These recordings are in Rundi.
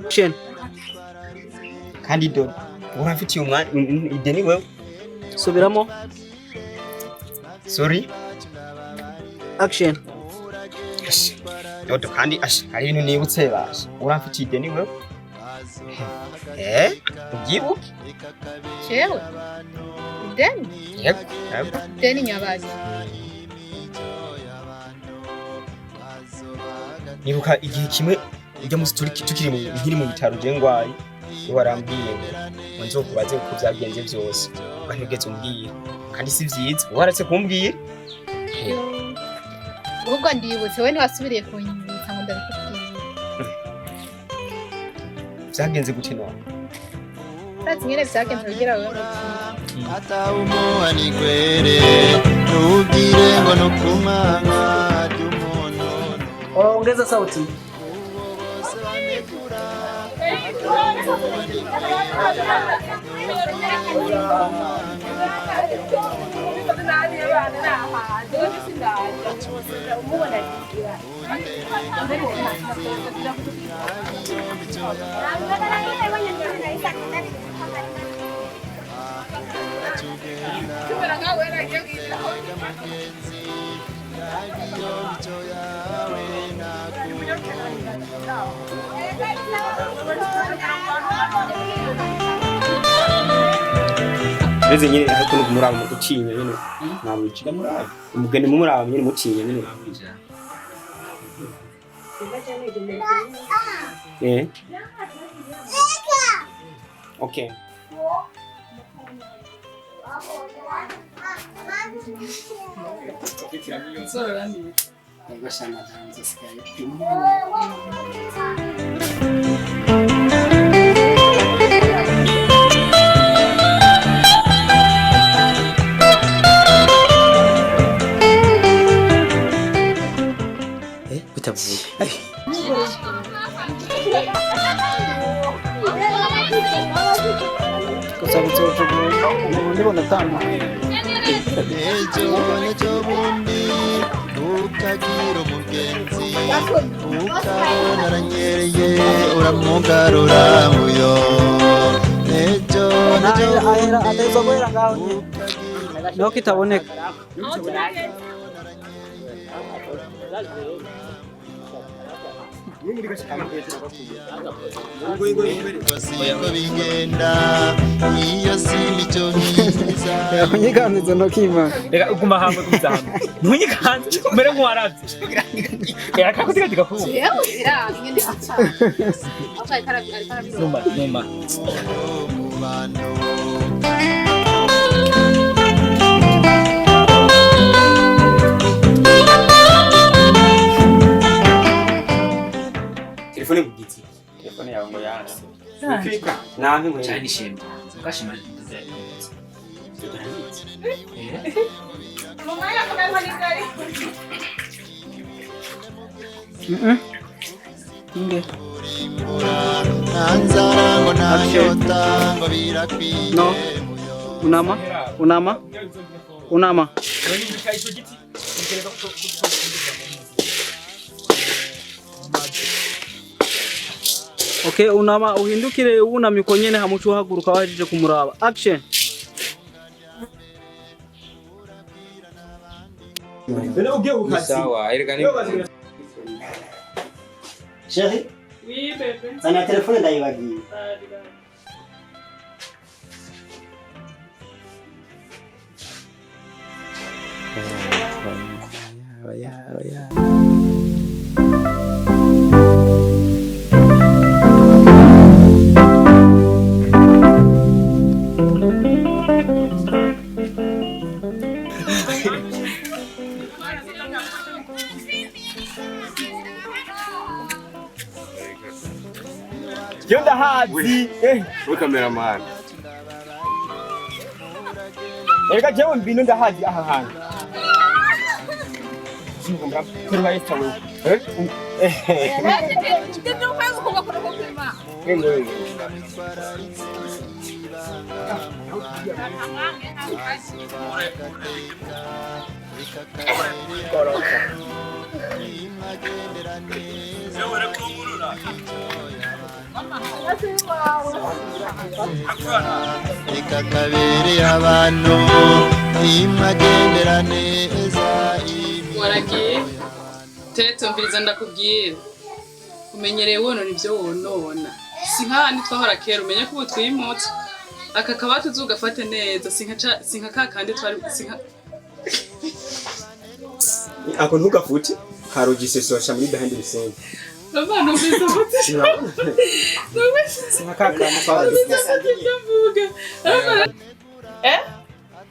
Action. Kandi do. Urafitiye umwana ideni wewe. Subiramo. Sorry. Action. Yoto kandi hari ibintu nibutse basha. Urafitiye ideni wewe. Ugibuke? Jewe. Ideni? Yego. Ideni nyabazi. Nibuka igihe kimwe ujya musi tukiri nkiri mu bitaro je ngwaye warambwiye ngo nzokubaze uko byagenze byose banigeze umbwiye kandi si vyiza waratse kumbwiye ubwo ndibutse we ntiwasubiriye kunyibutsa ngo ndabikubwiye byagenze gute none Ati ngene byagenze kugira wewe ata umuha ni kwere ntugire ngo no kumanga ry'umuntu ongeza sauti Beze nyine ariko n'umuraba mu gutinya nyine namuciga muraba umugeni mu muraba nyine mutinya nyine Okay. ejo bundi ukagira umugenzi ukabona aranyereye uramugarura uyo ejo ateza guhera ngaho niho kitaboneka siko bigenda iyo si mico myiza unyiganze nokima reka uguma hamwe kumuzana ntunyiganze mere nk'uwaravye reka kutigatiga kuba yewe ira ngene acha acha ikara numba mu bantu telefone bugiti telefone yawe ngo yase namwe ngo cyane ishembe ukashima Inge nanzara ngo nayota ngo birakwiye no unama Okay, unama uhindukire unamye uko nyene hamucu haguruka wajije kumuraba. Action. Sawa, erega ni Chérie? Oui, bébé. Sana telefone ndayibagiye. Oya. Yo ndahazi we cameraman. erega jewe mbino ndahazi aha hantu sinumva kurwa yitawe Ndio kwanza kwa kwema. ngo reka kabereye abantu imagendera neza waragiye tetomviriza ndakubwira umenyereye wonona ibyo wonona si nk'ahandi twahora kera umenye ko ubu twimutse aka kabati uzugafate neza sinka ka kandi twari sinka ako ntugafute karugise sosha muri behind the scene abantu bizo gute sinakakana kwa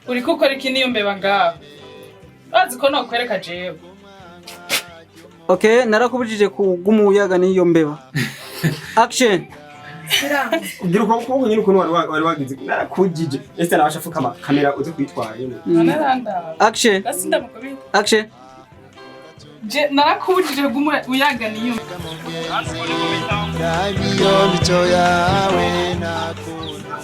uri gukora iki niyo mbeba ngaho bazi ko nokwereka jewe Okay, narakubujije kugumuyaga niyo mbeba. Action. ugira uko nyine ukuntu wari wagize narakujije ese nabashafuka kamera uzi kwitwaye naranda Action. basi ndamukubita Action. je narakubujije kugumuyaga niyo rabiyo mico yawe nakunda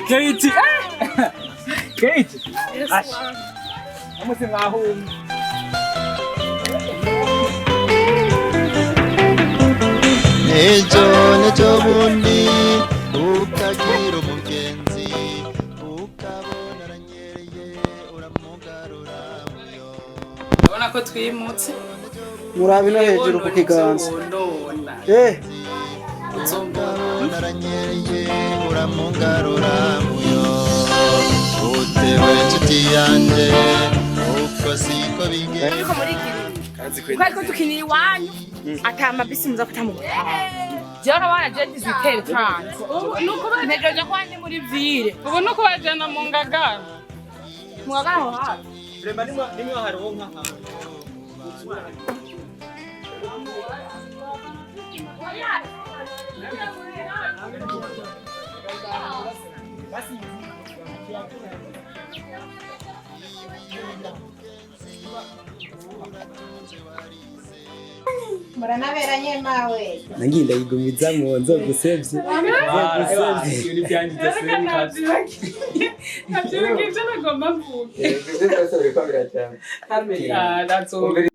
Katie. Katie. Ash. Amuse ngaho. nejo bundi ukagira umugenzi ukabona aranyereye uramugarura muyo urabona ko twimutse Murabe no hejuru ku kiganza. wonona ukabona aranyereye uramugarura muyo utewe inshuti yanjye uko siko bigenda Niko muri kiri. Uko tukinira iwanyu atamba bisi muza kutamuguha. Jana wana jendi zitere cyane. Nuko ntegereje ko ndi muri ville. ubu nuko bajana mu ngagara Mwagaho ha. Reba nimwe haronka ha Muranaberanye mawe. nangi ndayigumiza mu nzo gusevye Ibintu byanditse ntabyo bigije nagomba mvuge Ese byose biri kwabira cyane that's all